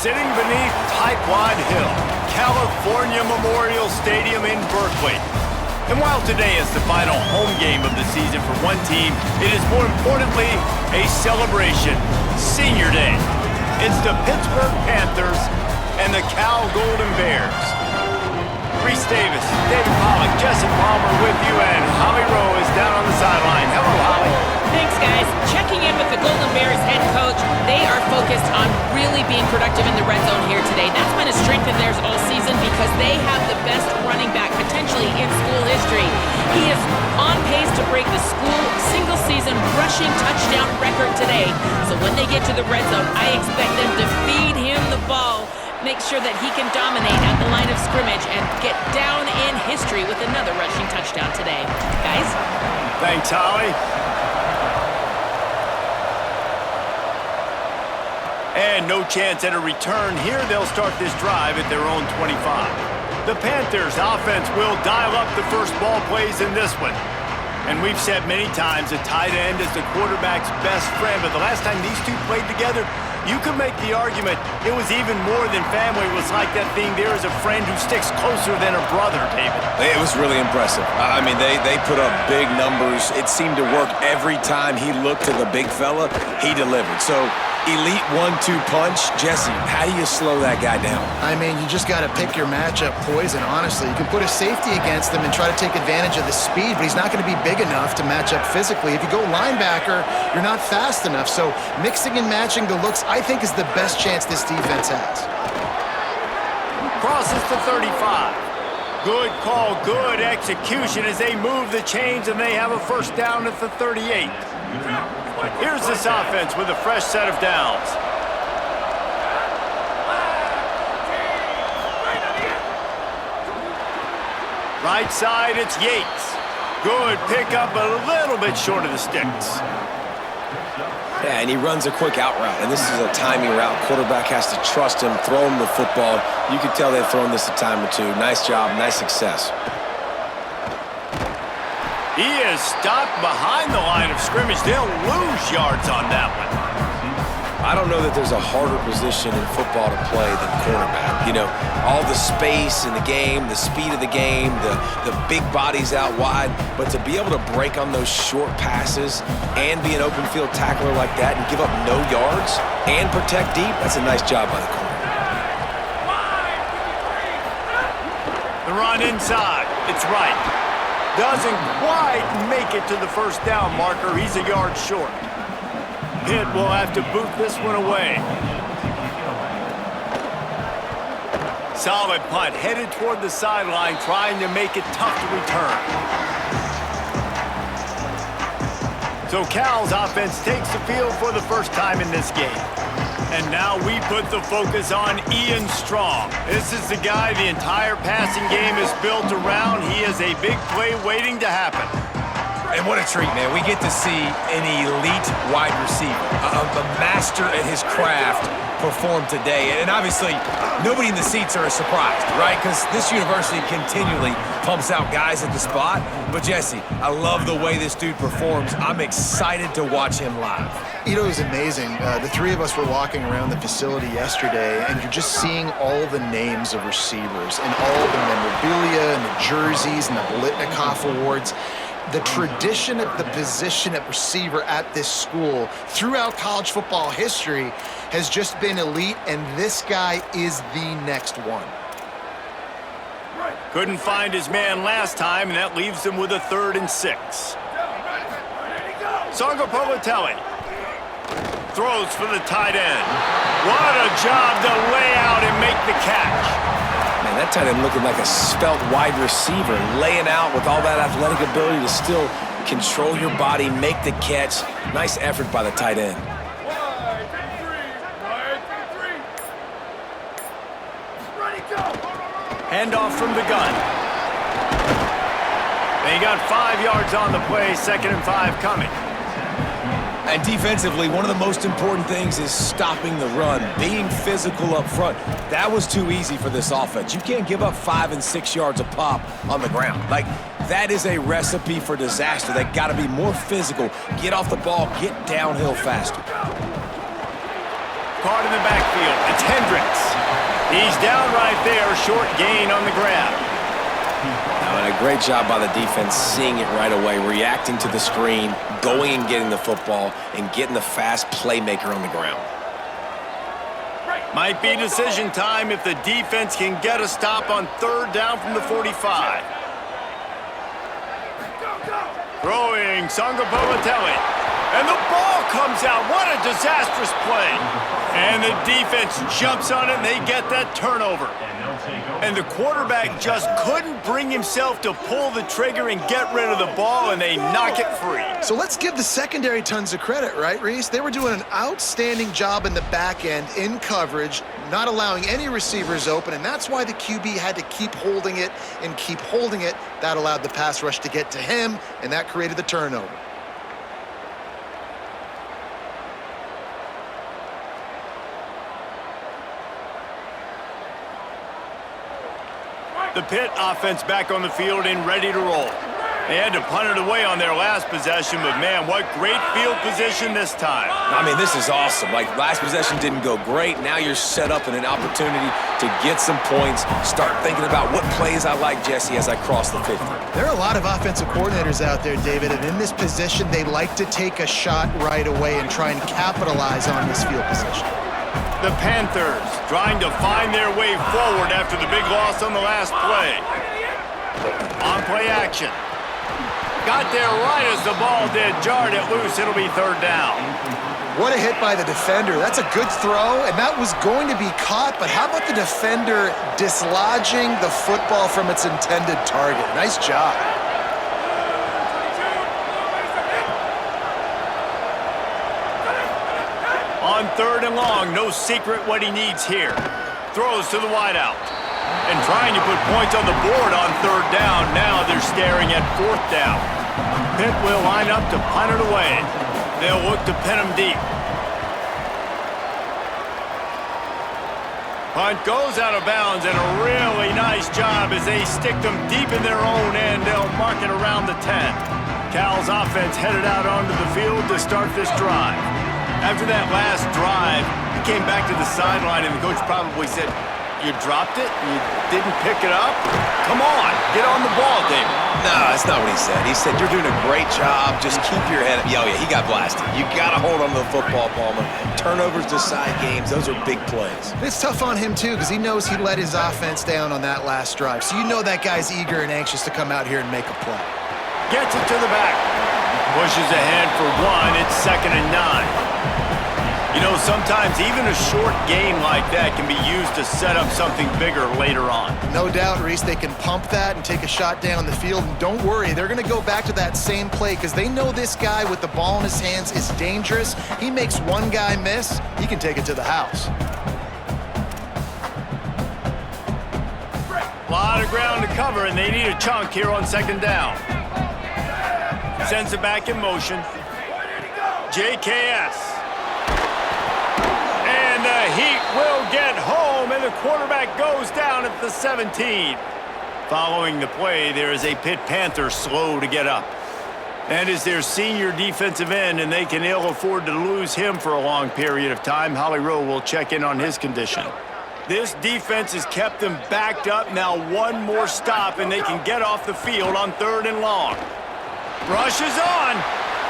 Sitting beneath Tightwad Hill, California Memorial Stadium in Berkeley. And while today is the final home game of the season for one team, it is more importantly a celebration, Senior Day. It's the Pittsburgh Panthers and the Cal Golden Bears. Reese Davis, David Pollack, Jesse Palmer with you, and Holly Rowe is down on the sideline. Hello, Holly. Thanks, guys. Checking in with the Golden Bears head coach. They are focused on really being productive in the red zone here today. That's been a strength of theirs all season because they have the best running back potentially in school history. He is on pace to break the school single-season rushing touchdown record today. So when they get to the red zone, I expect them to feed him the ball, make sure that he can dominate at the line of scrimmage and get down in history with another rushing touchdown today. Guys? Thanks, Holly. And no chance at a return here. They'll start this drive at their own 25. The Panthers offense will dial up the first ball plays in this one. And we've said many times a tight end is the quarterback's best friend, but the last time these two played together, you could make the argument it was even more than family. It was like that thing there is a friend who sticks closer than a brother, David. It was really impressive. I mean, they put up big numbers. It seemed to work every time he looked to the big fella, he delivered. So, elite 1-2 punch. Jesse, how do you slow that guy down? I mean, you just got to pick your matchup poison, honestly. You can put a safety against him and try to take advantage of the speed, but he's not going to be big enough to match up physically. If you go linebacker, you're not fast enough. So mixing and matching the looks, I think, is the best chance this defense has. Crosses to 35. Good call, good execution as they move the chains and they have a first down at the 38. Here's this offense with a fresh set of downs. Right side, it's Yates. Good pickup, a little bit short of the sticks. Yeah, and he runs a quick out route, and this is a timing route. Quarterback has to trust him, throw him the football. You can tell they've thrown this a time or two. Nice job, nice success. He is stopped behind the line of scrimmage. They'll lose yards on that one. I don't know that there's a harder position in football to play than quarterback. You know, all the space in the game, the speed of the game, the big bodies out wide. But to be able to break on those short passes and be an open field tackler like that and give up no yards and protect deep, that's a nice job by the corner. The run inside. It's right. Doesn't quite make it to the first down marker. He's a yard short. Pitt will have to boot this one away. Solid punt, headed toward the sideline, trying to make it tough to return. So Cal's offense takes the field for the first time in this game. And now we put the focus on Ian Strong. This is the guy the entire passing game is built around. He is a big play waiting to happen. And what a treat, man. We get to see an elite wide receiver, a master at his craft perform today. And obviously, nobody in the seats are surprised, right? Because this university continually pumps out guys at the spot. But, Jesse, I love the way this dude performs. I'm excited to watch him live. You know, it was amazing. The three of us were walking around the facility yesterday, and you're just seeing all the names of receivers and all the memorabilia and the jerseys and the Biletnikoff awards. The tradition of the position at receiver at this school throughout college football history has just been elite, and this guy is the next one. Couldn't find his man last time, and that leaves him with a 3rd and 6. Sargopolitelli throws for the tight end. What a job to lay out and make the catch. Man, that tight end looking like a svelte wide receiver, laying out with all that athletic ability to still control your body, make the catch. Nice effort by the tight end. Handoff from the gun. They got 5 yards on the play, 2nd and 5 coming. And defensively, one of the most important things is stopping the run, being physical up front. That was too easy for this offense. You can't give up 5 and 6 yards a pop on the ground. Like, that is a recipe for disaster. They got to be more physical, get off the ball, get downhill faster. caught in the backfield. It's Hendricks. He's down right there, short gain on the grab. Now, and a great job by the defense seeing it right away, reacting to the screen, going and getting the football, and getting the fast playmaker on the ground. Might be decision time if the defense can get a stop on third down from the 45. Throwing Sangapolatelli. And the ball comes out. What a disastrous play. And the defense jumps on it, and they get that turnover. And the quarterback just couldn't bring himself to pull the trigger and get rid of the ball, and they knock it free. So let's give the secondary tons of credit, right, Reese? They were doing an outstanding job in the back end, in coverage, not allowing any receivers open, and that's why the QB had to keep holding it and keep holding it. That allowed the pass rush to get to him, and that created the turnover. The Pitt offense back on the field and ready to roll. They had to punt it away on their last possession, but man, what great field position this time. I mean, this is awesome. Like, last possession didn't go great. Now you're set up in an opportunity to get some points, start thinking about what plays I like, Jesse, as I cross the 50. There are a lot of offensive coordinators out there, David, and in this position, they like to take a shot right away and try and capitalize on this field position. The Panthers trying to find their way forward after the big loss on the last play. On play action. Got there right as the ball did. Jarred it loose. It'll be third down. What a hit by the defender. That's a good throw, and that was going to be caught, but how about the defender dislodging the football from its intended target? Nice job. On third and long, no secret what he needs here. Throws to the wideout. And trying to put points on the board on third down. Now they're staring at fourth down. Pitt will line up to punt it away. They'll look to pin him deep. Punt goes out of bounds, and a really nice job as they stick them deep in their own end. They'll mark it around the 10. Cal's offense headed out onto the field to start this drive. After that last drive, he came back to the sideline, and the coach probably said, "You dropped it? You didn't pick it up? Come on, get on the ball, David." No, that's not what he said. He said, "You're doing a great job. Just keep your head up." Oh, yeah, he got blasted. You got to hold on to the football, Palmer. Turnovers decide games. Those are big plays. It's tough on him, too, because he knows he let his offense down on that last drive. So you know that guy's eager and anxious to come out here and make a play. Gets it to the back. Pushes ahead for one. It's 2nd and 9. You know, sometimes even a short game like that can be used to set up something bigger later on. No doubt, Reese, they can pump that and take a shot down the field. And don't worry, they're going to go back to that same play because they know this guy with the ball in his hands is dangerous. He makes one guy miss, he can take it to the house. A lot of ground to cover, and they need a chunk here on 2nd down. Sends it back in motion. JKS. And the Heat will get home, and the quarterback goes down at the 17. Following the play, there is a Pitt Panther slow to get up. That is their senior defensive end, and they can ill afford to lose him for a long period of time. Holly Rowe will check in on his condition. This defense has kept them backed up. Now one more stop, and they can get off the field on 3rd and long. Rushes on.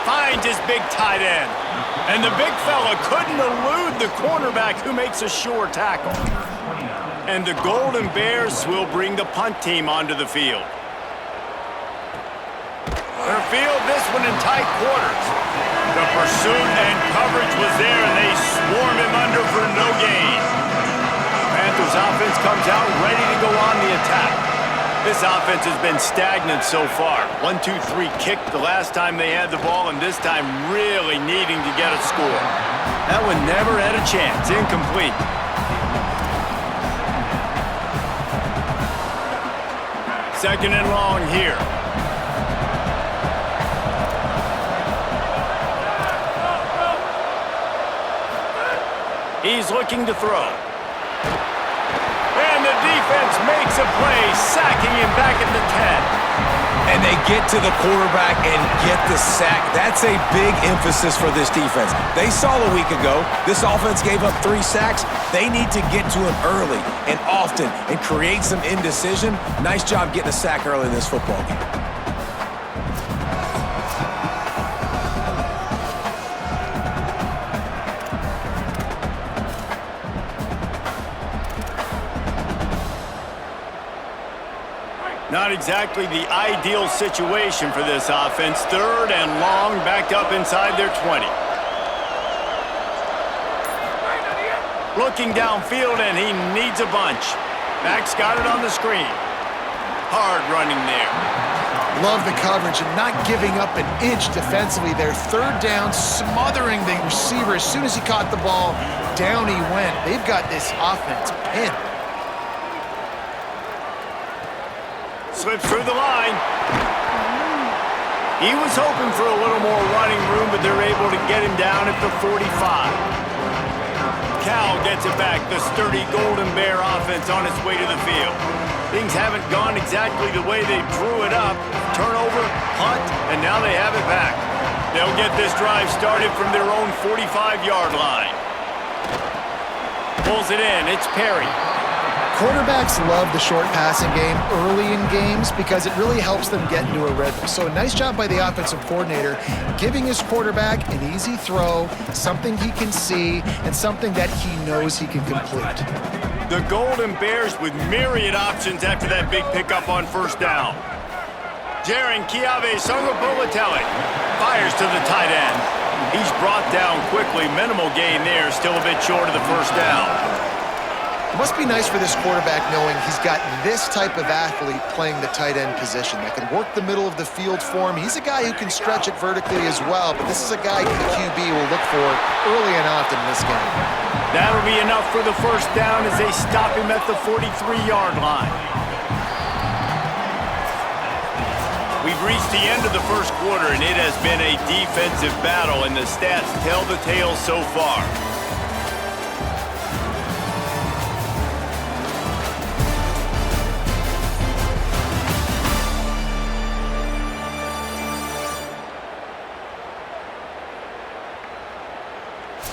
Finds his big tight end. And the big fella couldn't elude the cornerback who makes a sure tackle. And the Golden Bears will bring the punt team onto the field. They'll field this one in tight quarters. The pursuit and coverage was there, and they swarm him under for no gain. Panthers offense comes out ready to go on the attack. This offense has been stagnant so far. 1-2-3 kick the last time they had the ball, and this time really needing to get a score. That one never had a chance. Incomplete. Second and long here. He's looking to throw. And the defense makes a play, sacking him back at the 10. And they get to the quarterback and get the sack. That's a big emphasis for this defense. They saw a week ago, this offense gave up 3 sacks. They need to get to him early and often and create some indecision. Nice job getting a sack early in this football game. Not exactly the ideal situation for this offense. 3rd and long, backed up inside their 20. Looking downfield, and he needs a bunch. Max got it on the screen. Hard running there. Love the coverage and not giving up an inch defensively. Their 3rd down, smothering the receiver. As soon as he caught the ball, down he went. They've got this offense pinned. Slips through the line. He was hoping for a little more running room, but they're able to get him down at the 45. Cal gets it back. The sturdy Golden Bear offense on its way to the field. Things haven't gone exactly the way they drew it up. Turnover, punt, and now they have it back. They'll get this drive started from their own 45-yard line. Pulls it in. It's Perry. Quarterbacks love the short passing game early in games because it really helps them get into a rhythm. So a nice job by the offensive coordinator giving his quarterback an easy throw, something he can see, and something that he knows he can complete. The Golden Bears with myriad options after that big pickup on 1st down. Jaron Kiave Songapolatelli fires to the tight end. He's brought down quickly. Minimal gain there, still a bit short of the 1st down. It must be nice for this quarterback knowing he's got this type of athlete playing the tight end position that can work the middle of the field for him. He's a guy who can stretch it vertically as well, but this is a guy the QB will look for early and often in this game. That'll be enough for the 1st down as they stop him at the 43-yard line. We've reached the end of the 1st quarter, and it has been a defensive battle, and the stats tell the tale so far.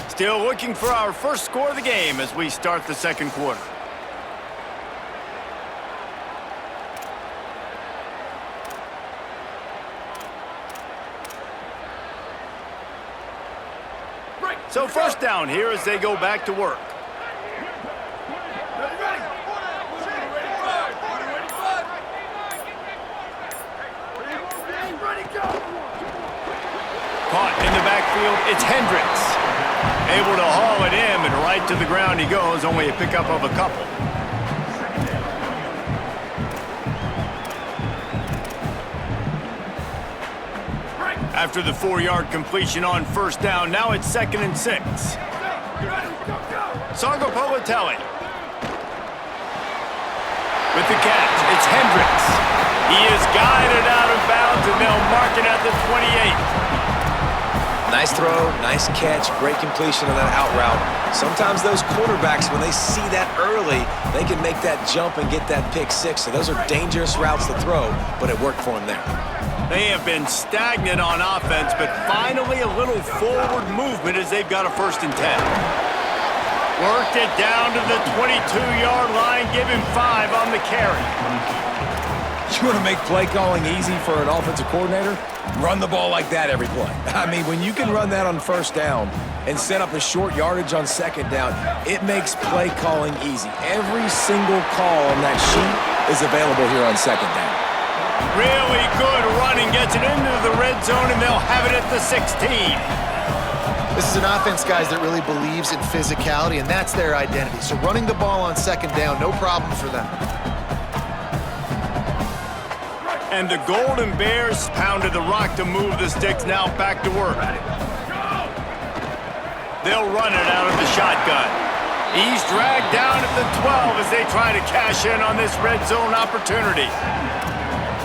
Still looking for our first score of the game as we start the 2nd quarter. So 1st down here as they go back to work. Caught in the backfield, it's Hendricks. Able to haul it in, and right to the ground he goes, only a pickup of a couple. After the 4-yard completion on 1st down, now it's 2nd and 6. Songapolatelli. With the catch, it's Hendricks. He is guided out of bounds, and they'll mark it at the 28. Nice throw, nice catch, great completion on that out route. Sometimes those quarterbacks, when they see that early, they can make that jump and get that pick 6. So those are dangerous routes to throw, but it worked for them there. They have been stagnant on offense, but finally a little forward movement as they've got a 1st and 10. Worked it down to the 22-yard line, give him 5 on the carry. You want to make play calling easy for an offensive coordinator? Run the ball like that every play. I mean, when you can run that on 1st down and set up a short yardage on 2nd down, it makes play calling easy. Every single call on that sheet is available here on 2nd down. Really good running, gets it into the red zone, and they'll have it at the 16. This is an offense, guys, that really believes in physicality, and that's their identity. So running the ball on 2nd down, no problem for them. And the Golden Bears pounded the rock to move the sticks, now back to work. They'll run it out of the shotgun. He's dragged down at the 12 as they try to cash in on this red zone opportunity.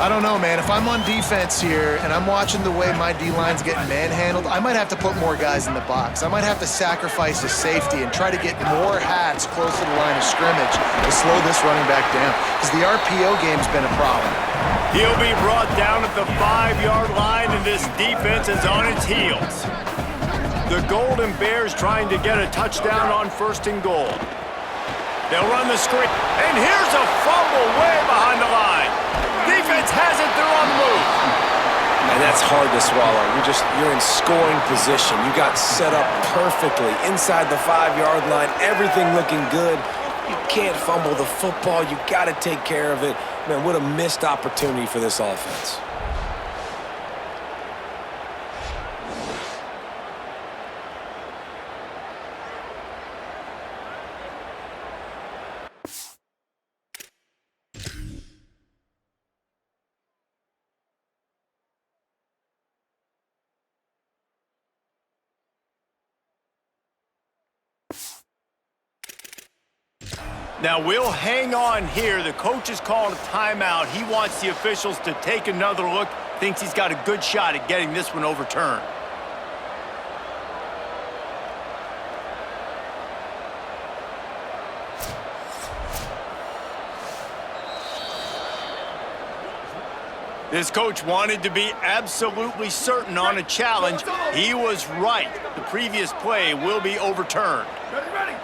I don't know, man. If I'm on defense here and I'm watching the way my D-line's getting manhandled, I might have to put more guys in the box. I might have to sacrifice a safety and try to get more hats close to the line of scrimmage to slow this running back down, because the RPO game's been a problem. He'll be brought down at the 5-yard line, and this defense is on its heels. The Golden Bears trying to get a touchdown on 1st and goal. They'll run the screen, and here's a fumble way behind the line. Defense has it, they're on the move. And that's hard to swallow. You're in scoring position. You got set up perfectly inside the 5-yard line, everything looking good. You can't fumble the football. You got to take care of it. Man, what a missed opportunity for this offense. Now, we'll hang on here. The coach has called a timeout. He wants the officials to take another look. Thinks he's got a good shot at getting this one overturned. This coach wanted to be absolutely certain on a challenge. He was right. The previous play will be overturned. Ready?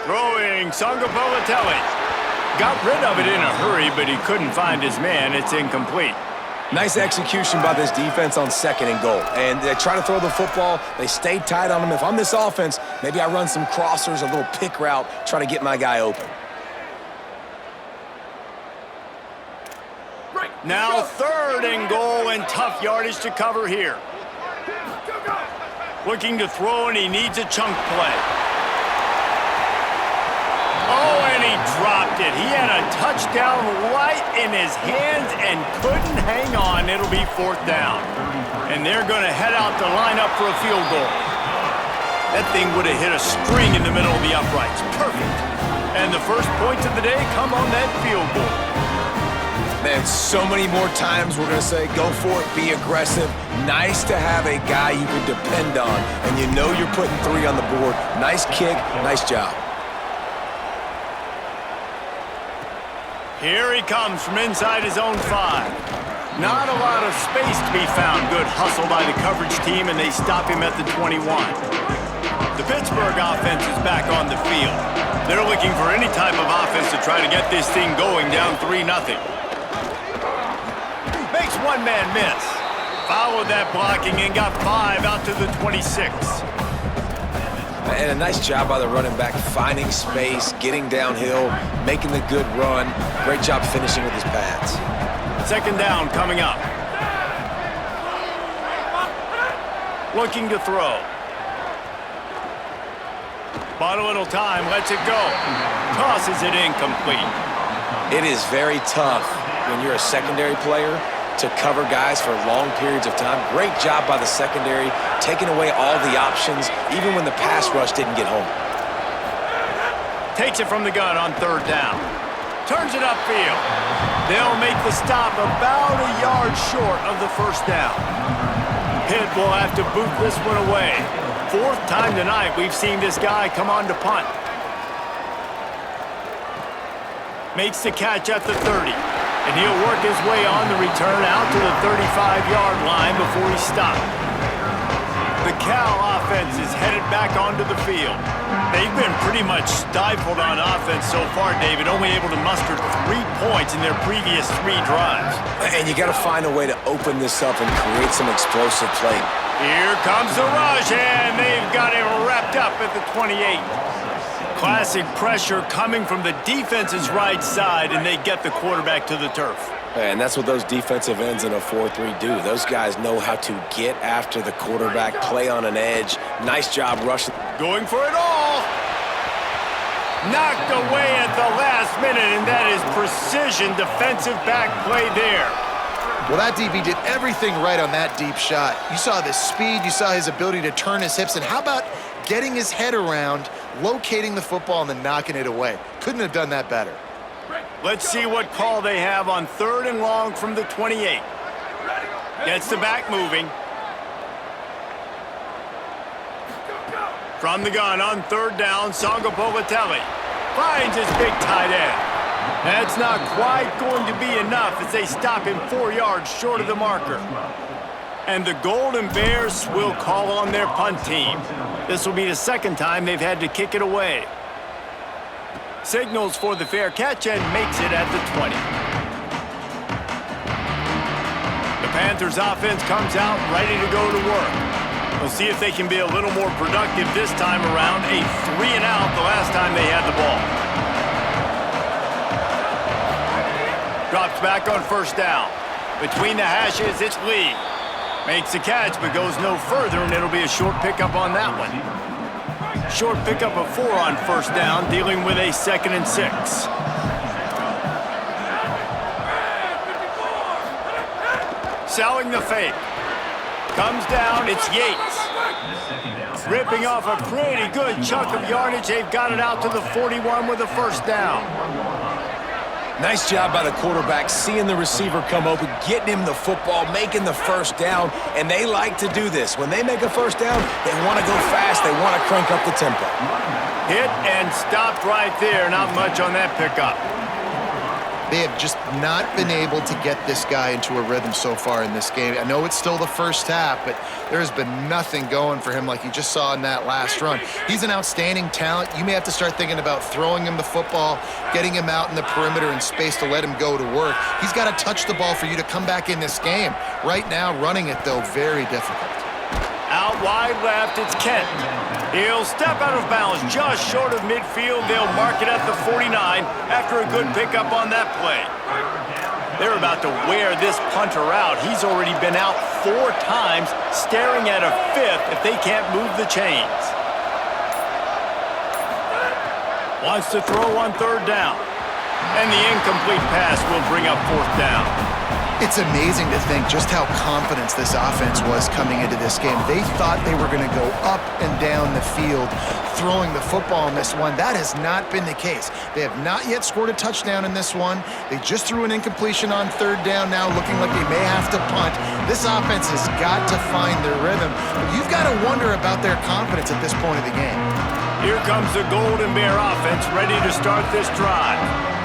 Throwing Sangapolatelli. Got rid of it in a hurry, but he couldn't find his man. It's incomplete. Nice execution by this defense on 2nd and goal. And they try to throw the football. They stay tight on him. If I'm this offense, maybe I run some crossers, a little pick route, try to get my guy open. Now 3rd and goal, and tough yardage to cover here. Looking to throw, and he needs a chunk play. Oh, and he dropped it. He had a touchdown right in his hands and couldn't hang on. It'll be 4th down. And they're going to head out to line up for a field goal. That thing would have hit a string in the middle of the uprights. Perfect. And the first points of the day come on that field goal. Man, so many more times we're going to say, go for it, be aggressive. Nice to have a guy you can depend on, and you know you're putting 3 on the board. Nice kick, nice job. Here he comes from inside his own 5. Not a lot of space to be found. Good hustle by the coverage team, and they stop him at the 21. The Pittsburgh offense is back on the field. They're looking for any type of offense to try to get this thing going, down 3-0. Makes one man miss. Followed that blocking and got 5 out to the 26. And a nice job by the running back, finding space, getting downhill, making the good run. Great job finishing with his pads. 2nd down coming up. Looking to throw. Bought a little time, lets it go. Tosses it incomplete. It is very tough when you're a secondary player to cover guys for long periods of time. Great job by the secondary, taking away all the options, even when the pass rush didn't get home. Takes it from the gun on 3rd down. Turns it upfield. They'll make the stop about a yard short of the 1st down. Pitt will have to boot this one away. 4th time tonight we've seen this guy come on to punt. Makes the catch at the 30. And he'll work his way on the return out to the 35-yard line before he's stopped. The Cal offense is headed back onto the field. They've been pretty much stifled on offense so far, David, only able to muster 3 points in their previous 3 drives. And you got to find a way to open this up and create some explosive play. Here comes the rush, and they've got him wrapped up at the 28. Classic pressure coming from the defense's right side, and they get the quarterback to the turf. And that's what those defensive ends in a 4-3 do. Those guys know how to get after the quarterback, play on an edge. Nice job rushing. Going for it all. Knocked away at the last minute, and that is precision defensive back play there. Well, that DB did everything right on that deep shot. You saw the speed, you saw his ability to turn his hips, and how about getting his head around, locating the football, and then knocking it away? Couldn't have done that better. Let's see what call they have on 3rd and long from the 28. Gets the back moving. From the gun on third down, Sangopolitelli finds his big tight end. That's not quite going to be enough as they stop him 4 yards short of the marker. And the Golden Bears will call on their punt team. This will be the second time they've had to kick it away. Signals for the fair catch and makes it at the 20. The Panthers offense comes out ready to go to work. We'll see if they can be a little more productive this time around. A 3-and-out the last time they had the ball. Drops back on first down. Between the hashes, it's Lee. Makes the catch, but goes no further, and it'll be a short pickup on that one. Short pickup of 4 on first down, dealing with a 2nd and 6. Selling the fake. Comes down, it's Yates. Ripping off a pretty good chunk of yardage. They've got it out to the 41 with a first down. Nice job by the quarterback, seeing the receiver come open, getting him the football, making the first down, and they like to do this. When they make a first down, they want to go fast, they want to crank up the tempo. Hit and stopped right there. Not much on that pickup. They have just not been able to get this guy into a rhythm so far in this game. I know it's still the first half, but there's been nothing going for him like you just saw in that last run. He's an outstanding talent. You may have to start thinking about throwing him the football, getting him out in the perimeter in space to let him go to work. He's got to touch the ball for you to come back in this game. Right now, running it, though, very difficult. Out wide left, it's Kent. He'll step out of bounds just short of midfield. They'll mark it at the 49 after a good pickup on that play. They're about to wear this punter out. He's already been out 4 times, staring at a 5th if they can't move the chains. Wants to throw on third down. And the incomplete pass will bring up 4th down. It's amazing to think just how confident this offense was coming into this game. They thought they were going to go up and down the field throwing the football in this one. That has not been the case. They have not yet scored a touchdown in this one. They just threw an incompletion on third down now, looking like they may have to punt. This offense has got to find their rhythm. But you've got to wonder about their confidence at this point of the game. Here comes the Golden Bear offense ready to start this drive.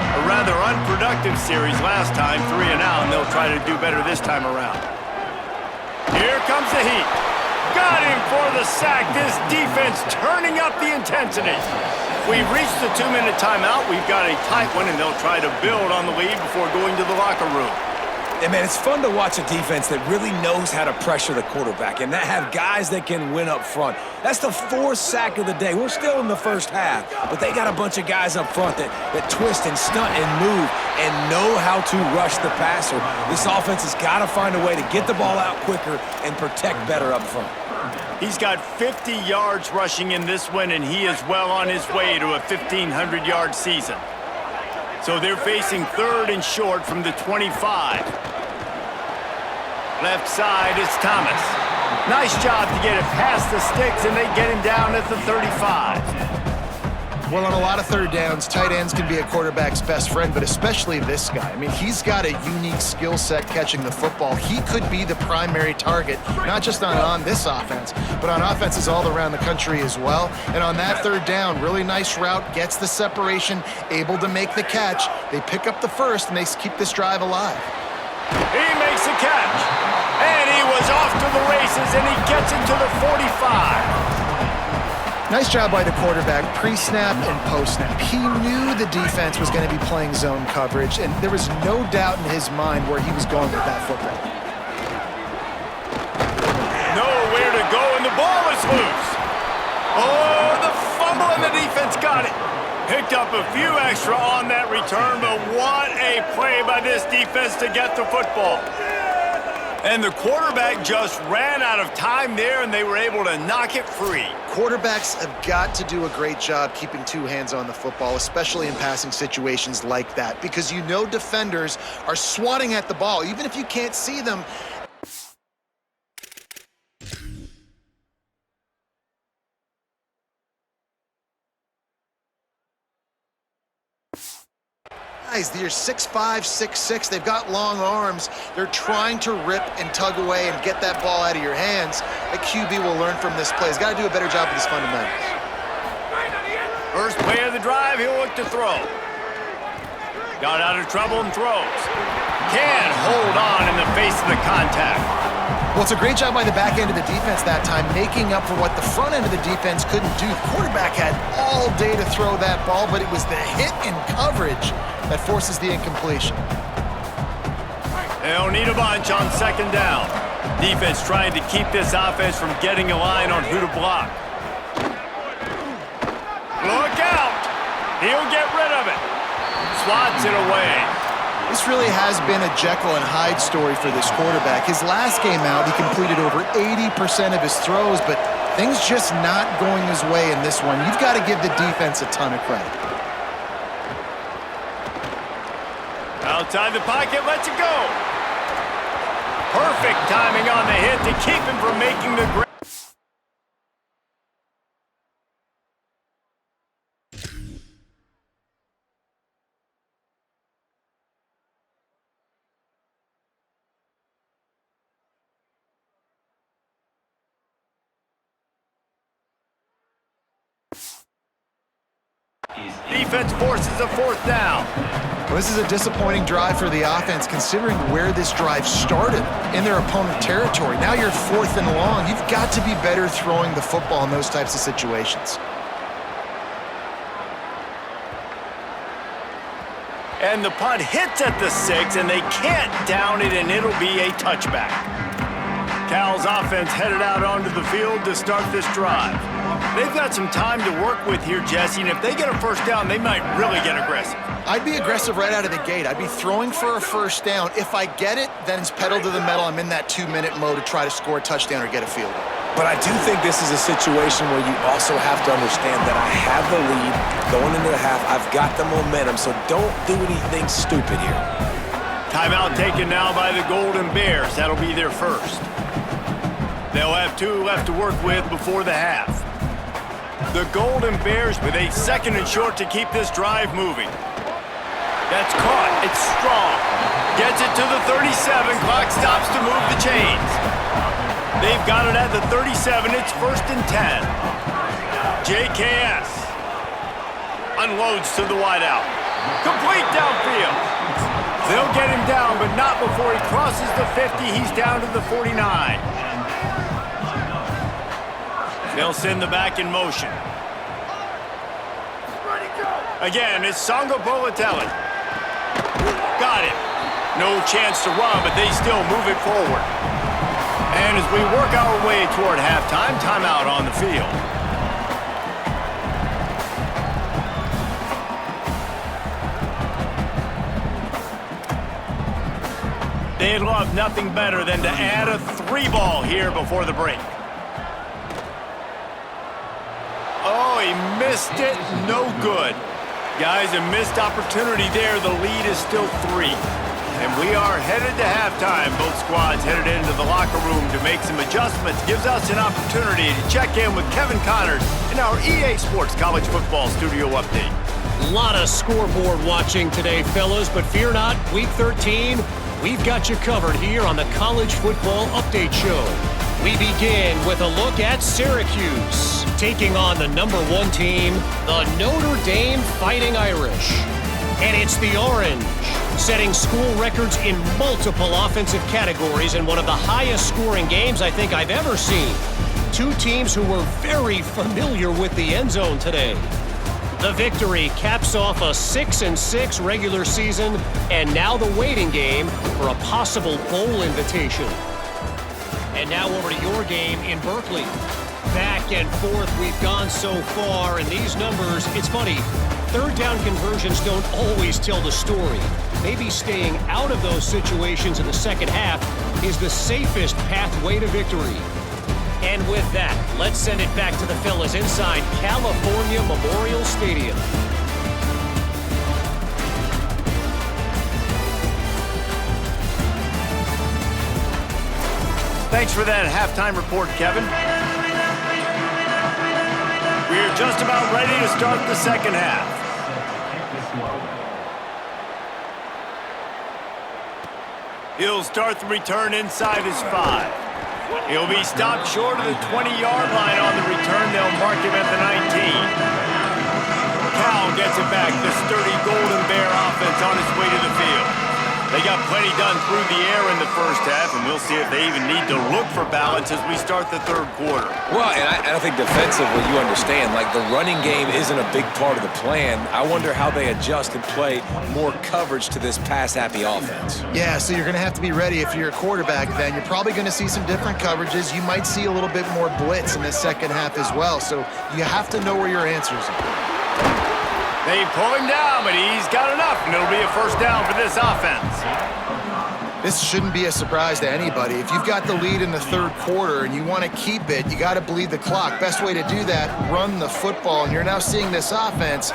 A rather unproductive series last time, 3-and-out, and they'll try to do better this time around. Here comes the heat. Got him for the sack. This defense turning up the intensity. We've reached the 2-minute timeout. We've got a tight one, and they'll try to build on the lead before going to the locker room. And, man, it's fun to watch a defense that really knows how to pressure the quarterback and that have guys that can win up front. That's the 4th sack of the day. We're still in the first half, but they got a bunch of guys up front that twist and stunt and move and know how to rush the passer. This offense has got to find a way to get the ball out quicker and protect better up front. He's got 50 yards rushing in this one, and he is well on his way to a 1,500-yard season. So they're facing 3rd and short from the 25. Left side, it's Thomas. Nice job to get it past the sticks, and they get him down at the 35. Well, on a lot of third downs, tight ends can be a quarterback's best friend, but especially this guy. I mean, he's got a unique skill set catching the football. He could be the primary target, not just on this offense, but on offenses all around the country as well. And on that third down, really nice route, gets the separation, able to make the catch. They pick up the first, and they keep this drive alive. He makes the catch, and he was off to the races, and he gets into the 45. Nice job by the quarterback, pre-snap and post-snap. He knew the defense was going to be playing zone coverage, and there was no doubt in his mind where he was going with that football. Nowhere to go, and the ball is loose. Oh, the fumble, and the defense got it. Picked up a few extra on that return, but what a play by this defense to get the football. And the quarterback just ran out of time there, and they were able to knock it free. Quarterbacks have got to do a great job keeping 2 hands on the football, especially in passing situations like that, because you know defenders are swatting at the ball, even if you can't see them. guys. They're 6'5", 6'6". They've got long arms. They're trying to rip and tug away and get that ball out of your hands. A QB will learn from this play. He's got to do a better job with his fundamentals. First play of the drive, he'll look to throw. Got out of trouble and throws. Can't hold on in the face of the contact. Well, it's a great job by the back end of the defense that time, making up for what the front end of the defense couldn't do. The quarterback had all day to throw that ball, but it was the hit and coverage that forces the incompletion. They'll need a bunch on second down. Defense trying to keep this offense from getting a line on who to block. Look out! He'll get rid of it. Swats it away. This really has been a Jekyll and Hyde story for this quarterback. His last game out, he completed over 80% of his throws, but things just not going his way in this one. You've got to give the defense a ton of credit. Outside the pocket, lets it go. Perfect timing on the hit to keep him from making the grab. Defense forces a fourth down. Well, this is a disappointing drive for the offense, considering where this drive started in their opponent territory. Now you're 4th and long. You've got to be better throwing the football in those types of situations. And the punt hits at the 6, and they can't down it, and it'll be a touchback. Cal's offense headed out onto the field to start this drive. They've got some time to work with here, Jesse, and if they get a first down, they might really get aggressive. I'd be aggressive right out of the gate. I'd be throwing for a first down. If I get it, then it's pedal to the metal. I'm in that 2-minute mode to try to score a touchdown or get a field goal. But I do think this is a situation where you also have to understand that I have the lead going into the half. I've got the momentum, so don't do anything stupid here. Timeout taken now by the Golden Bears. That'll be their first. They'll have 2 left to work with before the half. The Golden Bears with a 2nd and short to keep this drive moving. That's caught. It's strong. Gets it to the 37. Clock stops to move the chains. They've got it at the 37. It's 1st and 10. JKS unloads to the wideout. Complete downfield. They'll get him down, but not before he crosses the 50. He's down to the 49. They'll send the back in motion. Again, it's Songo Bolatelli. Got it. No chance to run, but they still move it forward. And as we work our way toward halftime, timeout on the field. They'd love nothing better than to add a 3-ball here before the break. Oh, he missed it. No good. Guys, a missed opportunity there. The lead is still 3. And we are headed to halftime. Both squads headed into the locker room to make some adjustments. Gives us an opportunity to check in with Kevin Connors in our EA Sports College Football Studio Update. A lot of scoreboard watching today, fellas, but fear not, Week 13, we've got you covered here on the College Football Update Show. We begin with a look at Syracuse, taking on the #1 team, the Notre Dame Fighting Irish. And it's the Orange, setting school records in multiple offensive categories in one of the highest scoring games I think I've ever seen. 2 teams who were very familiar with the end zone today. The victory caps off a 6-6 regular season, and now the waiting game for a possible bowl invitation. And now over to your game in Berkeley. Back and forth we've gone so far, and these numbers, it's funny, 3rd down conversions don't always tell the story. Maybe staying out of those situations in the second half is the safest pathway to victory. And with that, let's send it back to the fellas inside California Memorial Stadium. Thanks for that halftime report, Kevin. We're just about ready to start the second half. He'll start the return inside his 5. He'll be stopped short of the 20-yard line on the return. They'll mark him at the 19. Cal gets it back. The sturdy Golden Bear offense on its way to the field. They got plenty done through the air in the first half, and we'll see if they even need to look for balance as we start the third quarter. Well, and I think defensively, you understand, like the running game isn't a big part of the plan. I wonder how they adjust and play more coverage to this pass-happy offense. Yeah, so you're going to have to be ready if you're a quarterback then. You're probably going to see some different coverages. You might see a little bit more blitz in the second half as well, so you have to know where your answers are. They pull him down, but he's got enough, and it'll be a first down for this offense. This shouldn't be a surprise to anybody. If you've got the lead in the third quarter and you want to keep it, you got to bleed the clock. Best way to do that, run the football. And you're now seeing this offense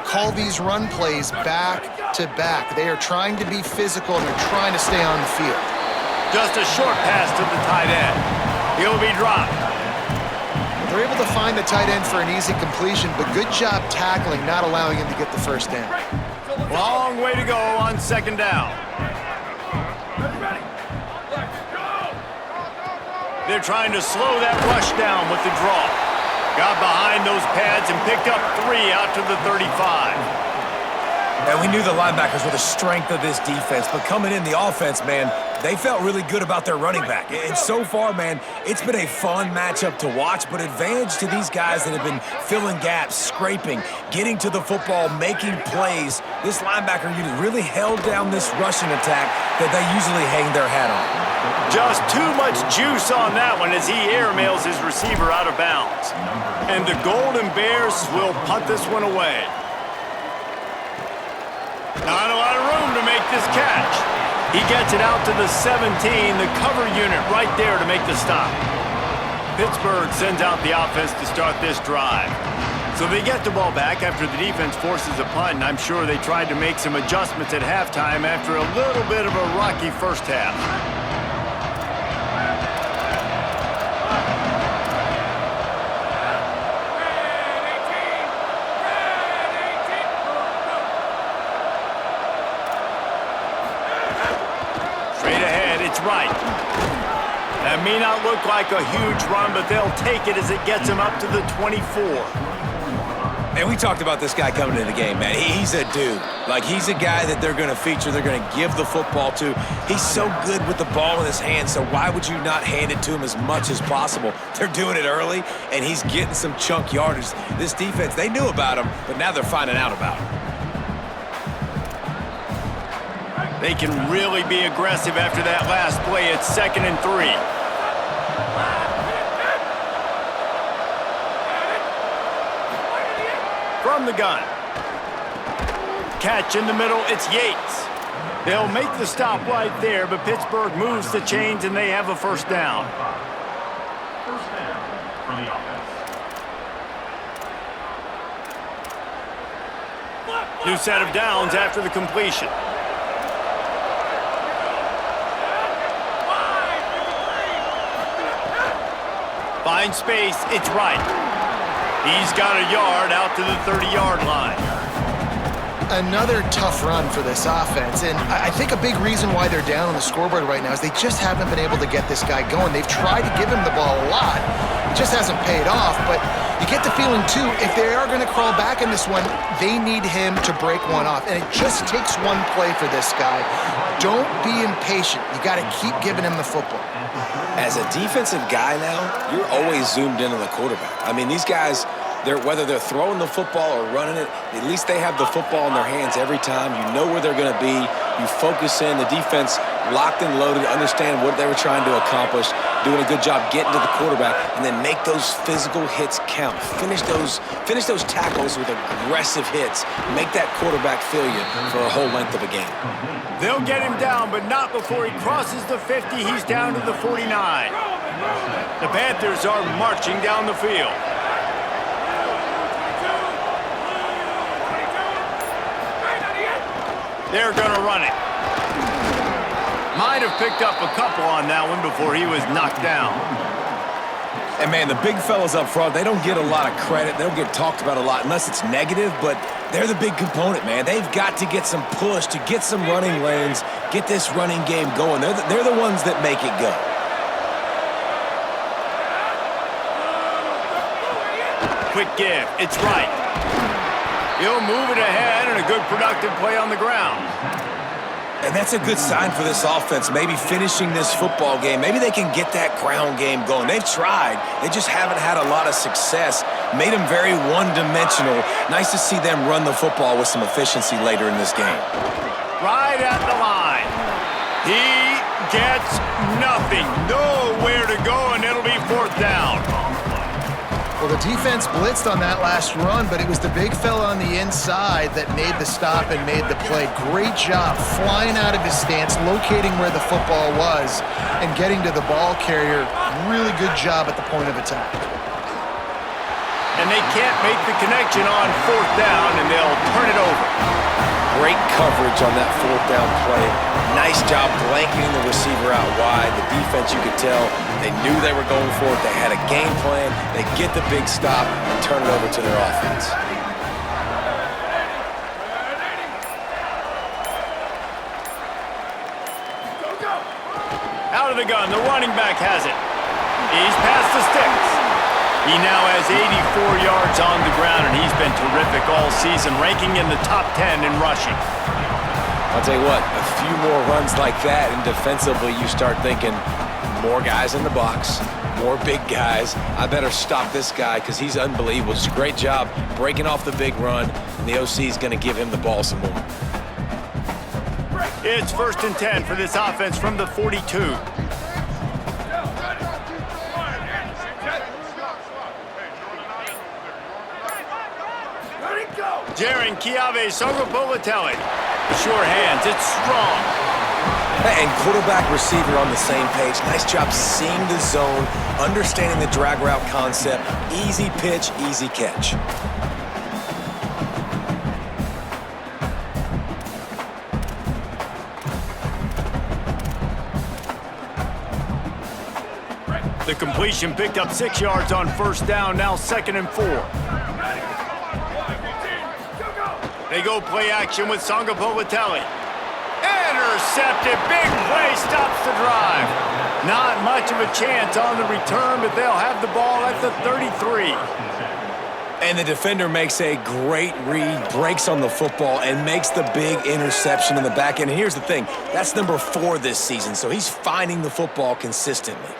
call these run plays back to back. They are trying to be physical, and they're trying to stay on the field. Just a short pass to the tight end. He'll be dropped. They're able to find the tight end for an easy completion, but good job tackling, not allowing him to get the first down. Long way to go on second down. They're trying to slow that rush down with the draw. Got behind those pads and picked up 3 out to the 35. And we knew the linebackers were the strength of this defense, but coming in the offense, man, they felt really good about their running back. And so far, man, it's been a fun matchup to watch, but advantage to these guys that have been filling gaps, scraping, getting to the football, making plays. This linebacker unit really held down this rushing attack that they usually hang their hat on. Just too much juice on that one as he airmails his receiver out of bounds. And the Golden Bears will punt this one away. Not a lot of room to make this catch. He gets it out to the 17, the cover unit right there to make the stop. Pittsburgh sends out the offense to start this drive. So they get the ball back after the defense forces a punt, and I'm sure they tried to make some adjustments at halftime after a little bit of a rocky first half. Right. That may not look like a huge run, but they'll take it as it gets them up to the 24. And we talked about this guy coming into the game, man. He's a dude. Like, he's a guy that they're going to feature, they're going to give the football to. He's so good with the ball in his hand, so why would you not hand it to him as much as possible? They're doing it early, and he's getting some chunk yardage. This defense, they knew about him, but now they're finding out about him. They can really be aggressive after that last play. It's 2nd and 3. From the gun. Catch in the middle, it's Yates. They'll make the stop right there, but Pittsburgh moves the chains and they have a first down. First down for the offense. New set of downs after the completion. Find space, it's right. He's got a yard out to the 30-yard line. Another tough run for this offense, and I think a big reason why they're down on the scoreboard right now is they just haven't been able to get this guy going. They've tried to give him the ball a lot. It just hasn't paid off, but you get the feeling, too, if they are going to crawl back in this one, they need him to break one off, and it just takes one play for this guy. Don't be impatient. You got to keep giving him the football. As a defensive guy now, you're always zoomed in on the quarterback. I mean, these guys, whether they're throwing the football or running it, at least they have the football in their hands every time. You know where they're going to be. You focus in. The defense locked and loaded, understand what they were trying to accomplish, doing a good job getting to the quarterback, and then make those physical hits count. Finish those tackles with aggressive hits. Make that quarterback feel you for a whole length of a game. They'll get him down, but not before he crosses the 50. He's down to the 49. The Panthers are marching down the field. They're going to run it. Might have picked up a couple on that one before he was knocked down. And, man, the big fellas up front, they don't get a lot of credit. They don't get talked about a lot unless it's negative, but They're the big component, man. They've got to get some push, to get some running lanes, get this running game going. They're the ones that make it go. Quick give. It's right. He'll move it ahead, and a good productive play on the ground. And that's a good sign for this offense, maybe finishing this football game. Maybe they can get that ground game going. They've tried. They just haven't had a lot of success. Made them very one-dimensional. Nice to see them run the football with some efficiency later in this game. Right at the line. He gets nothing. Nowhere to go, and it'll be 4th down. Well, the defense blitzed on that last run, but it was the big fella on the inside that made the stop and made the play. Great job flying out of his stance, locating where the football was, and getting to the ball carrier. Really good job at the point of attack. And they can't make the connection on 4th down, and they'll turn it over. Great coverage on that 4th down play. Nice job blanketing the receiver out wide. The defense, you could tell, they knew they were going for it. They had a game plan. They get the big stop and turn it over to their offense. Out of the gun, the running back has it. He's past the sticks. He now has 84 yards on the ground, and he's been terrific all season, ranking in the top 10 in rushing. I'll tell you what, a few more runs like that, and defensively you start thinking, more guys in the box, more big guys. I better stop this guy because he's unbelievable. Just a great job breaking off the big run, and the OC is going to give him the ball some more. It's 1st and 10 for this offense from the 42. Jaron Kiave Songopolitelli. Sure hands, it's strong. And quarterback receiver on the same page. Nice job seeing the zone, understanding the drag route concept. Easy pitch, easy catch. The completion picked up 6 yards on 1st down, now 2nd and 4. They go play action with Songopolitelli. Intercepted, big play, stops the drive. Not much of a chance on the return, but they'll have the ball at the 33. And the defender makes a great read, breaks on the football, and makes the big interception in the back end. And here's the thing, that's number 4 this season, so he's finding the football consistently.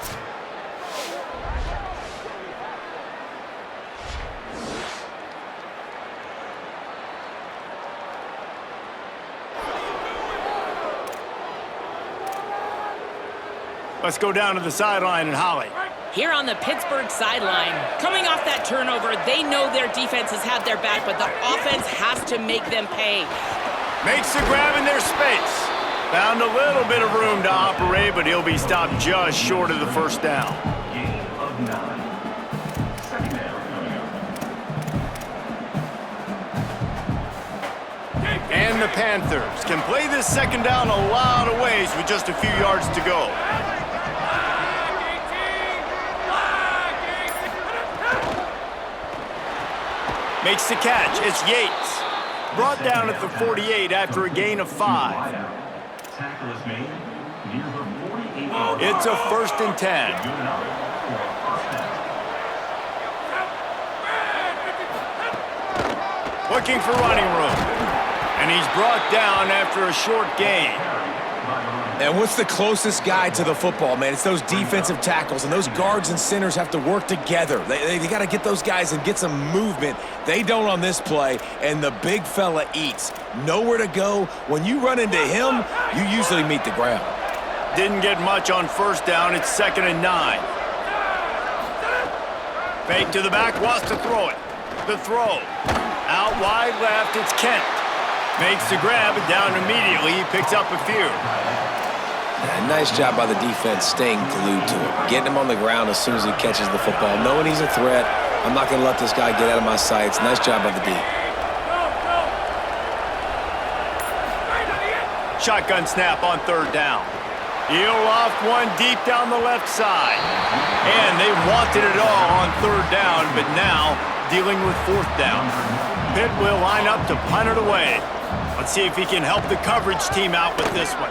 Let's go down to the sideline and Holly. Here on the Pittsburgh sideline, coming off that turnover, they know their defense has had their back, but the offense has to make them pay. Makes the grab in their space. Found a little bit of room to operate, but he'll be stopped just short of the 1st down. Gain of 9. 2nd down coming up. And the Panthers can play this 2nd down a lot of ways with just a few yards to go. Makes the catch. It's Yates. Brought down at the 48 after a gain of 5. Tackle is made near the 48. It's a 1st and 10. Looking for running room. And he's brought down after a short gain. And what's the closest guy to the football, man? It's those defensive tackles, and those guards and centers have to work together. They got to get those guys and get some movement. They don't on this play, and the big fella eats. Nowhere to go. When you run into him, you usually meet the ground. Didn't get much on 1st down. It's 2nd and 9. Fake to the back, wants to throw it. The throw. Out wide left, it's Kent. Makes the grab, and down immediately. He picks up a few. Nice job by the defense staying glued to him, getting him on the ground as soon as he catches the football, knowing he's a threat. I'm not going to let this guy get out of my sights. Nice job by the D. Shotgun snap on 3rd down. He'll loft one deep down the left side. And they wanted it all on 3rd down, but now dealing with 4th down. Pitt will line up to punt it away. Let's see if he can help the coverage team out with this one.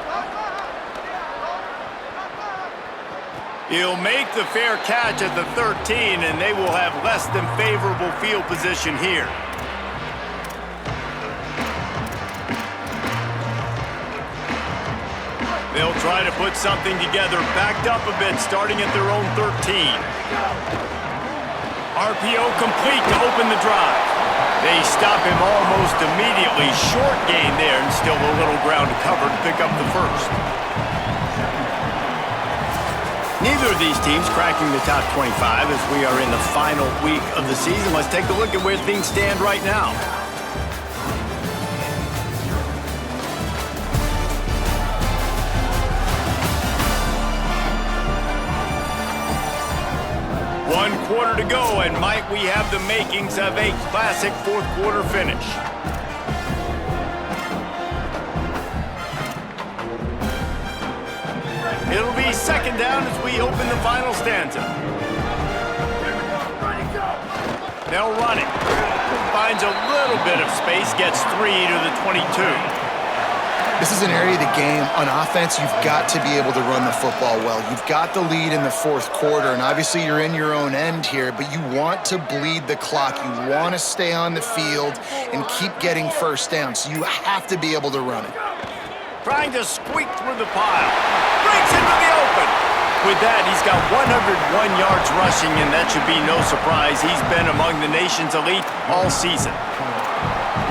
He'll make the fair catch at the 13, and they will have less than favorable field position here. They'll try to put something together, backed up a bit, starting at their own 13. RPO complete to open the drive. They stop him almost immediately. Short gain there, and still a little ground to cover to pick up the first. Neither of these teams cracking the top 25 as we are in the final week of the season. Let's take a look at where things stand right now. One quarter to go, and might we have the makings of a classic fourth quarter finish. It'll be second down as we open the final stanza. They'll run it. Finds a little bit of space, gets 3 to the 22. This is an area of the game, on offense, you've got to be able to run the football well. You've got the lead in the fourth quarter, and obviously you're in your own end here, but you want to bleed the clock. You want to stay on the field and keep getting first down, so you have to be able to run it. Trying to squeak through the pile. Breaks into the open. With that, he's got 101 yards rushing, and that should be no surprise. He's been among the nation's elite all season.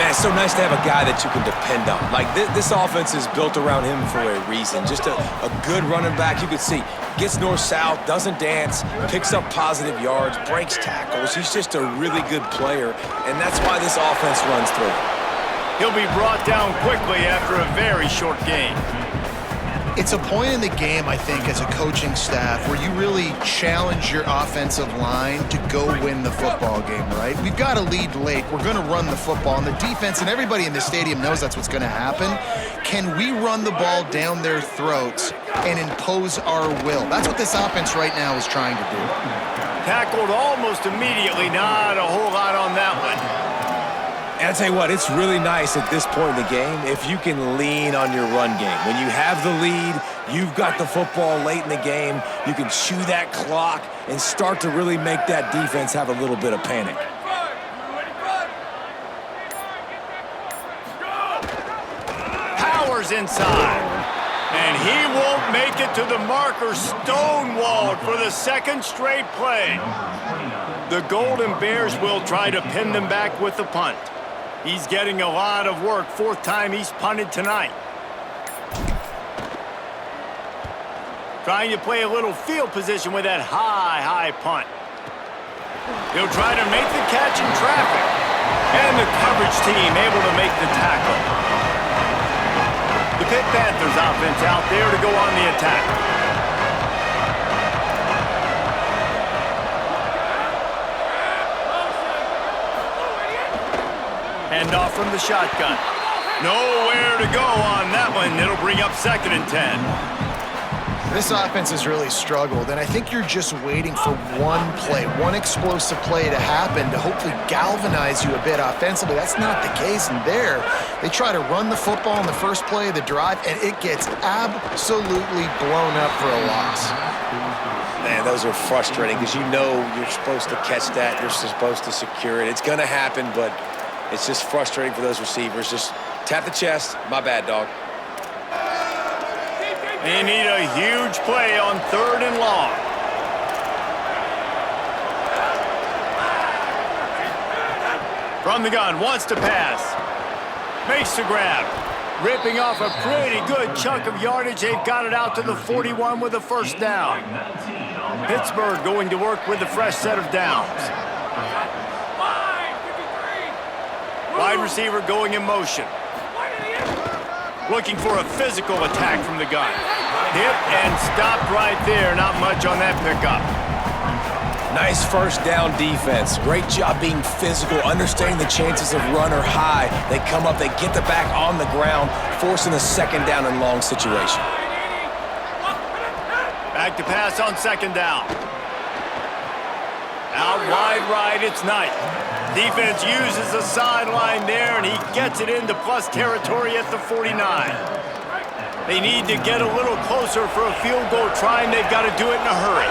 Man, it's so nice to have a guy that you can depend on. Like, this offense is built around him for a reason. Just a good running back. You could see, gets north-south, doesn't dance, picks up positive yards, breaks tackles. He's just a really good player, and that's why this offense runs through. He'll be brought down quickly after a very short game. It's a point in the game, I think, as a coaching staff where you really challenge your offensive line to go win the football game, right? We've got a lead late. We're going to run the football. And the defense and everybody in the stadium knows that's what's going to happen. Can we run the ball down their throats and impose our will? That's what this offense right now is trying to do. Tackled almost immediately. Not a whole lot on that one. And I'll tell you what, it's really nice at this point in the game if you can lean on your run game. When you have the lead, you've got the football late in the game, you can chew that clock and start to really make that defense have a little bit of panic. Powers inside. And he won't make it to the marker. Stonewalled for the second straight play. The Golden Bears will try to pin them back with the punt. He's getting a lot of work. Fourth time he's punted tonight. Trying to play a little field position with that high punt. He'll try to make the catch in traffic. And the coverage team able to make the tackle. The Pitt Panthers offense out there to go on the attack. Hand off from the shotgun. Nowhere to go on that one. It'll bring up 2nd and 10. This offense has really struggled, and I think you're just waiting for one play, one explosive play to happen to hopefully galvanize you a bit offensively. That's not the case, and there, they try to run the football in the first play of the drive, and it gets absolutely blown up for a loss. Man, those are frustrating because you know you're supposed to catch that, you're supposed to secure it. It's going to happen, but it's just frustrating for those receivers. Just tap the chest. My bad, dog. They need a huge play on 3rd and long. From the gun, wants to pass. Makes the grab. Ripping off a pretty good chunk of yardage. They've got it out to the 41 with a first down. Pittsburgh going to work with a fresh set of downs. Wide receiver going in motion. Looking for a physical attack from the gun. Hit and stopped right there. Not much on that pickup. Nice first down defense. Great job being physical, understanding the chances of run are high. They come up, they get the back on the ground, forcing a 2nd down and long situation. Back to pass on 2nd down. Out wide right, it's Knight. Defense uses the sideline there, and he gets it into plus territory at the 49. They need to get a little closer for a field goal try, and they've got to do it in a hurry.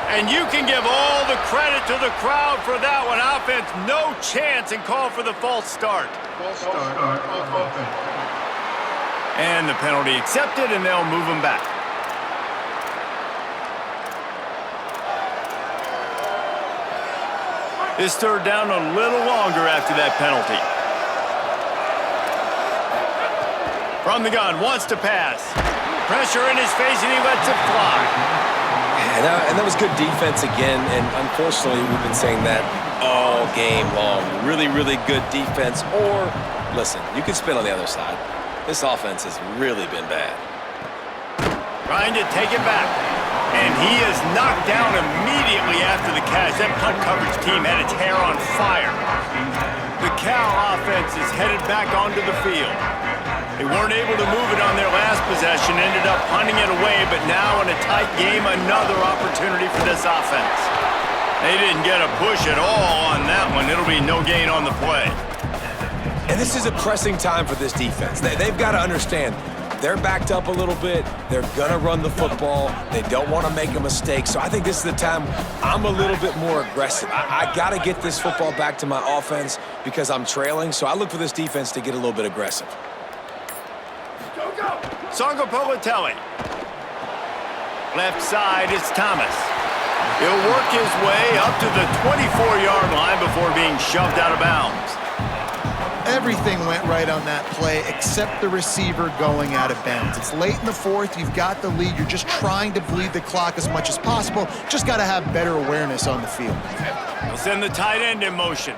And you can give all the credit to the crowd for that one. Offense, no chance, and call for the false start. And the penalty accepted, and they'll move him back. This third down a little longer after that penalty. From the gun, wants to pass. Pressure in his face, and he lets it fly. And that was good defense again, and unfortunately, we've been saying that all game long. Really, really good defense. Or, listen, you can spin on the other side. This offense has really been bad. Trying to take it back. And he is knocked down immediately after the catch. That punt coverage team had its hair on fire. The Cal offense is headed back onto the field. They weren't able to move it on their last possession, ended up punting it away, but now in a tight game, another opportunity for this offense. They didn't get a push at all on that one. It'll be no gain on the play. And this is a pressing time for this defense. They've got to understand, they're backed up a little bit. They're going to run the football. They don't want to make a mistake. So I think this is the time I'm a little bit more aggressive. I got to get this football back to my offense because I'm trailing. So I look for this defense to get a little bit aggressive. Sangopolitelli. Left side, it's Thomas. He'll work his way up to the 24-yard line before being shoved out of bounds. Everything went right on that play except the receiver going out of bounds. It's late in the fourth. You've got the lead. You're just trying to bleed the clock as much as possible. Just got to have better awareness on the field. We'll send the tight end in motion.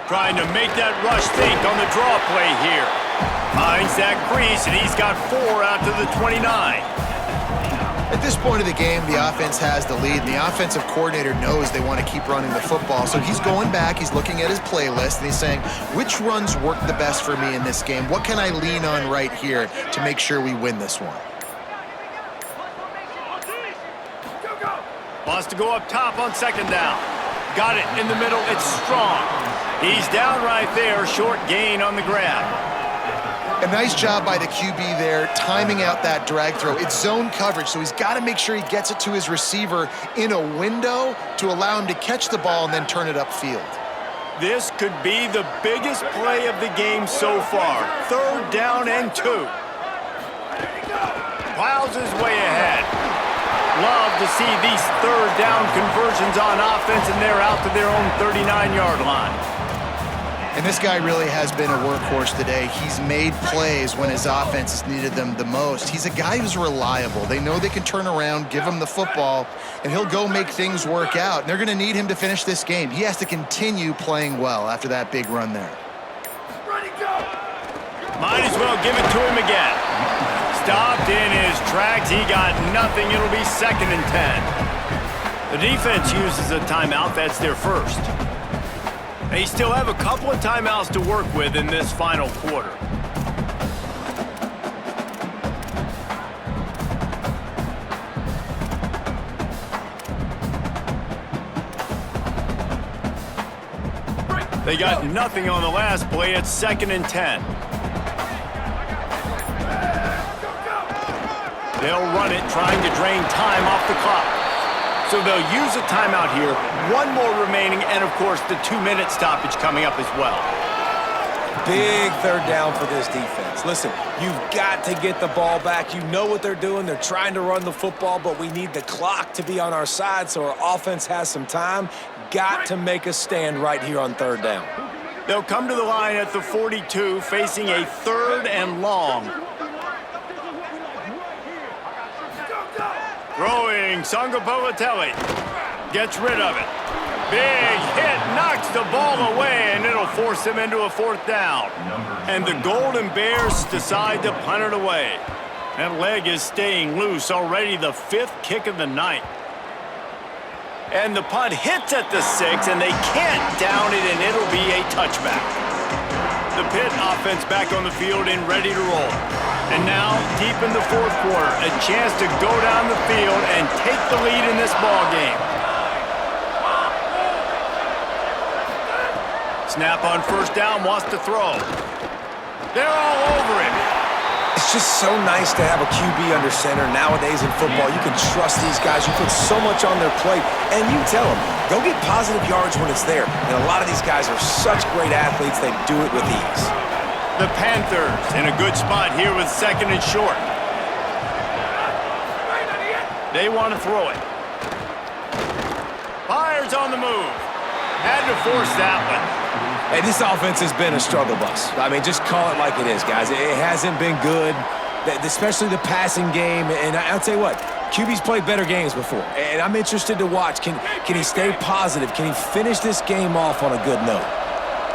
Trying to make that rush think on the draw play here. Finds that crease, and he's got 4 out to the 29. At this point of the game, the offense has the lead, and the offensive coordinator knows they want to keep running the football. So he's going back, he's looking at his playlist, and he's saying, which runs work the best for me in this game? What can I lean on right here to make sure we win this one? Wants to go up top on second down. Got it in the middle, it's Strong. He's down right there, short gain on the grab. A nice job by the QB there, timing out that drag throw. It's zone coverage, so he's got to make sure he gets it to his receiver in a window to allow him to catch the ball and then turn it upfield. This could be the biggest play of the game so far. 3rd down and 2. Plows his way ahead. Love to see these 3rd down conversions on offense, and they're out to their own 39-yard line. And this guy really has been a workhorse today. He's made plays when his offense has needed them the most. He's a guy who's reliable. They know they can turn around, give him the football, and he'll go make things work out. And they're going to need him to finish this game. He has to continue playing well after that big run there. Might as well give it to him again. Stopped in his tracks. He got nothing. It'll be 2nd and 10. The defense uses a timeout. That's their first. They still have a couple of timeouts to work with in this final quarter. They got nothing on the last play. It's 2nd and 10. They'll run it, trying to drain time off the clock. So they'll use a timeout here. 1 more remaining, and of course the 2-minute stoppage coming up as well. Big 3rd down for this defense. Listen, you've got to get the ball back. You know what they're doing. They're trying to run the football, but we need the clock to be on our side so our offense has some time. Got to make a stand right here on 3rd down. They'll come to the line at the 42, facing a 3rd and long. Throwing, Sangopolitelli gets rid of it. Big hit, knocks the ball away, and it'll force him into a 4th down. And the Golden Bears decide to punt it away. That leg is staying loose, already the 5th kick of the night. And the punt hits at the 6, and they can't down it, and it'll be a touchback. The Pitt offense back on the field and ready to roll. And now, deep in the fourth quarter, a chance to go down the field and take the lead in this ball game. Snap on first down, wants to throw. They're all over him. It's just so nice to have a QB under center. Nowadays in football, you can trust these guys. You put so much on their plate, and you tell them, go get positive yards when it's there. And a lot of these guys are such great athletes, they do it with ease. The Panthers in a good spot here with second and short. They want to throw it. Fires on the move. Had to force that one. Hey, this offense has been a struggle bus. I mean, just call it like it is, guys. It hasn't been good, especially the passing game. And I'll tell you what, QB's played better games before. And I'm interested to watch. Can he stay positive? Can he finish this game off on a good note?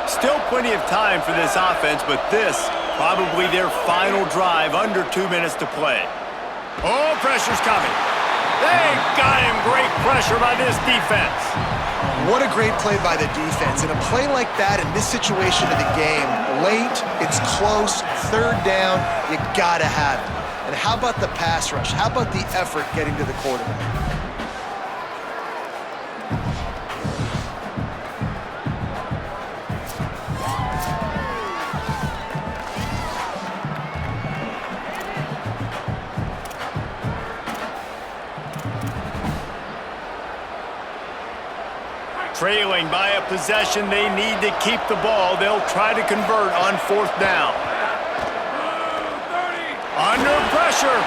Still plenty of time for this offense, but this probably their final drive, under 2 minutes to play. Oh, pressure's coming. They got him. Great pressure by this defense. What a great play by the defense. And a play like that in this situation of the game, late, it's close, third down, you gotta have it. And how about the pass rush? How about the effort getting to the quarterback? Trailing by a possession, they need to keep the ball. They'll try to convert on fourth down. Under pressure.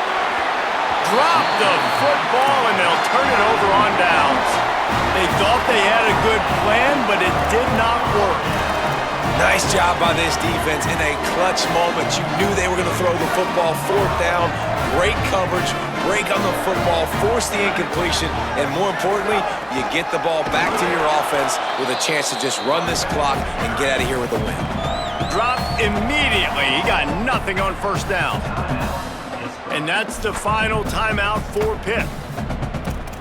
Drop the football, and they'll turn it over on downs. They thought they had a good plan, but it did not work. Nice job by this defense in a clutch moment. You knew they were going to throw the football. Fourth down, great coverage, break on the football, force the incompletion, and more importantly, you get the ball back to your offense with a chance to just run this clock and get out of here with a win. Dropped immediately. He got nothing on first down. And that's the final timeout for Pitt.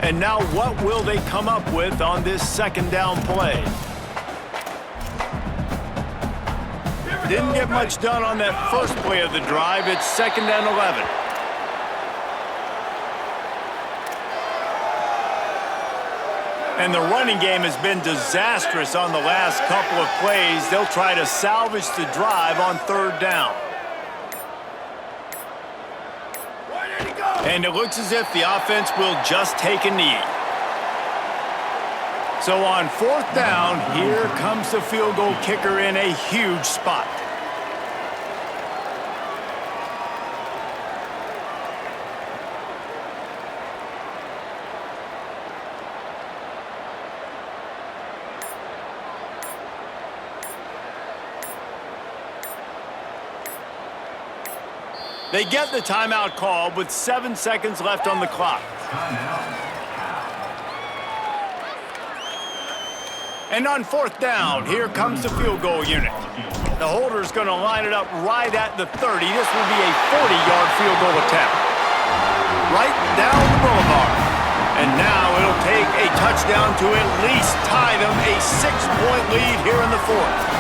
And now what will they come up with on this second down play? Didn't get much done on that first play of the drive. It's second and 11. And the running game has been disastrous on the last couple of plays. They'll try to salvage the drive on third down. And it looks as if the offense will just take a knee. So on fourth down, here comes the field goal kicker in a huge spot. They get the timeout call with 7 seconds left on the clock. And on fourth down, here comes the field goal unit. The holder's going to line it up right at the 30. This will be a 40-yard field goal attempt. Right down the boulevard. And now it'll take a touchdown to at least tie them a 6-point lead here in the fourth.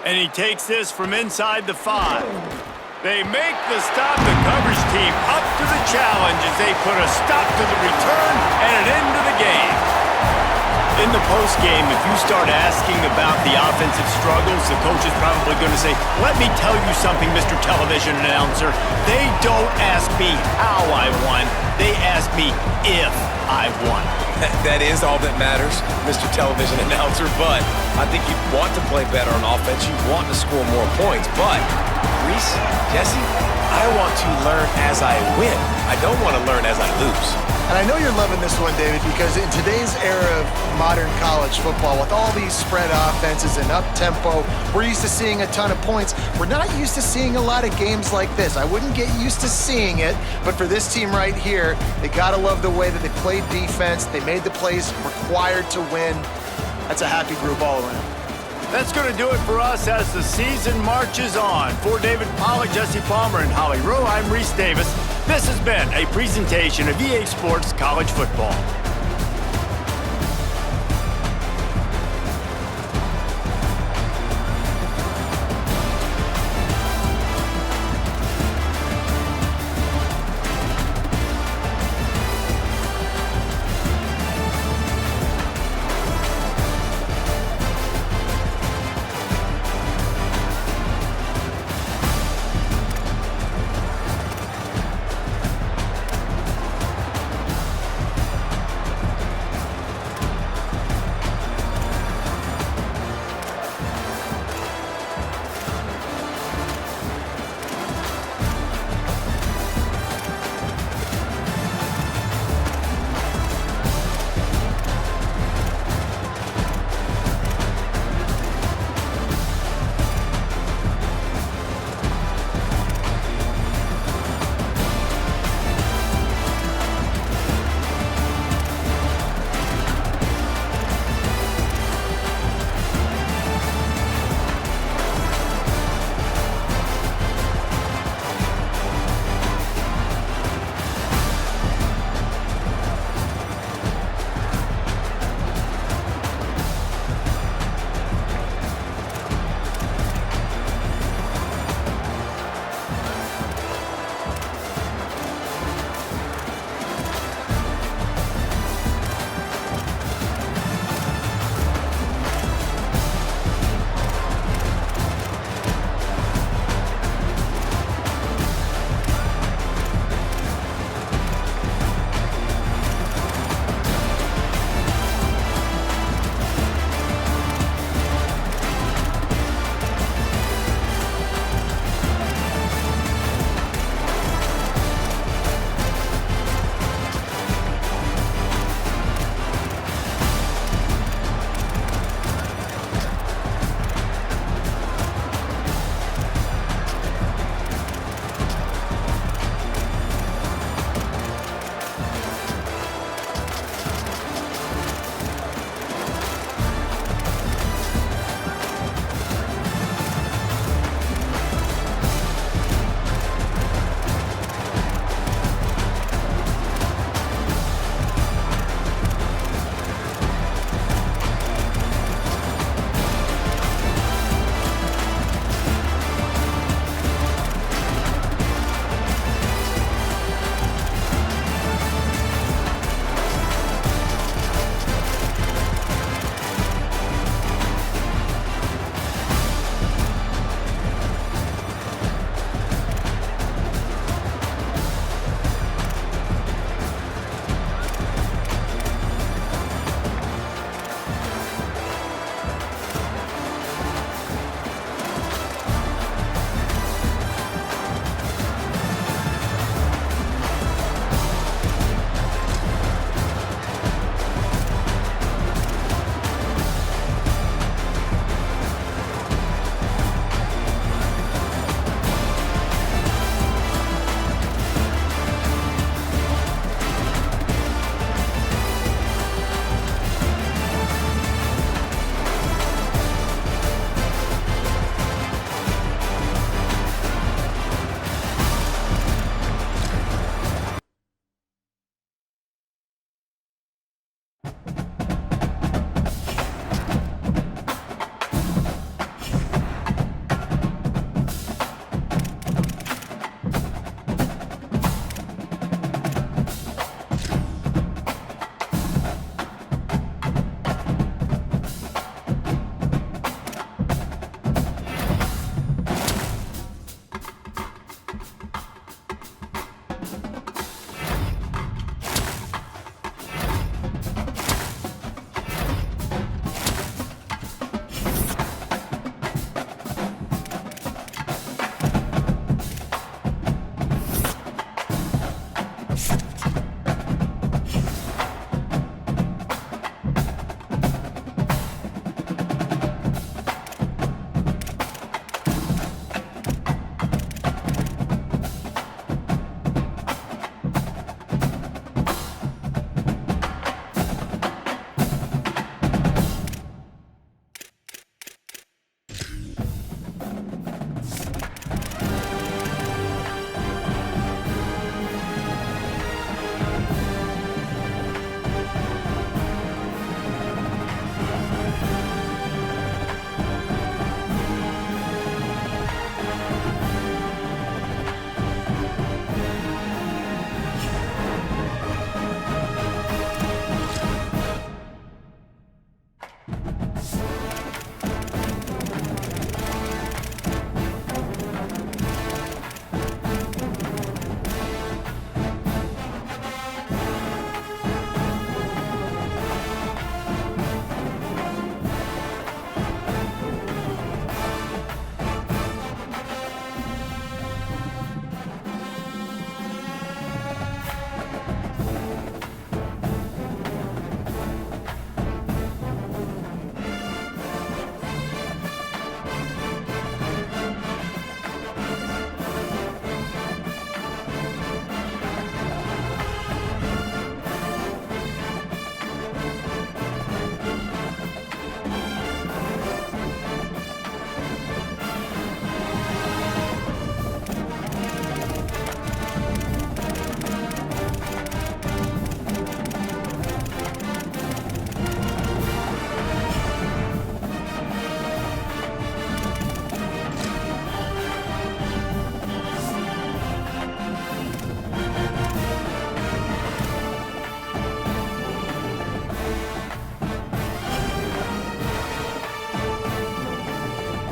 And he takes this from inside the 5. They make the stop. The coverage team up to the challenge as they put a stop to the return and an end to the game. In the postgame, if you start asking about the offensive struggles, the coach is probably going to say, let me tell you something, Mr. Television Announcer. They don't ask me how I won. They ask me if I won. That is all that matters, Mr. Television Announcer, but I think you want to play better on offense. You want to score more points, but Reese, Jesse, I want to learn as I win. I don't want to learn as I lose. And I know you're loving this one, David, because in today's era of modern college football, with all these spread offenses and up-tempo, we're used to seeing a ton of points. We're not used to seeing a lot of games like this. I wouldn't get used to seeing it, but for this team right here, they got to love the way that they played defense. They made the plays required to win. That's a happy group all around. That's going to do it for us as the season marches on. For David Pollack, Jesse Palmer, and Holly Rowe, I'm Reese Davis. This has been a presentation of EA Sports College Football.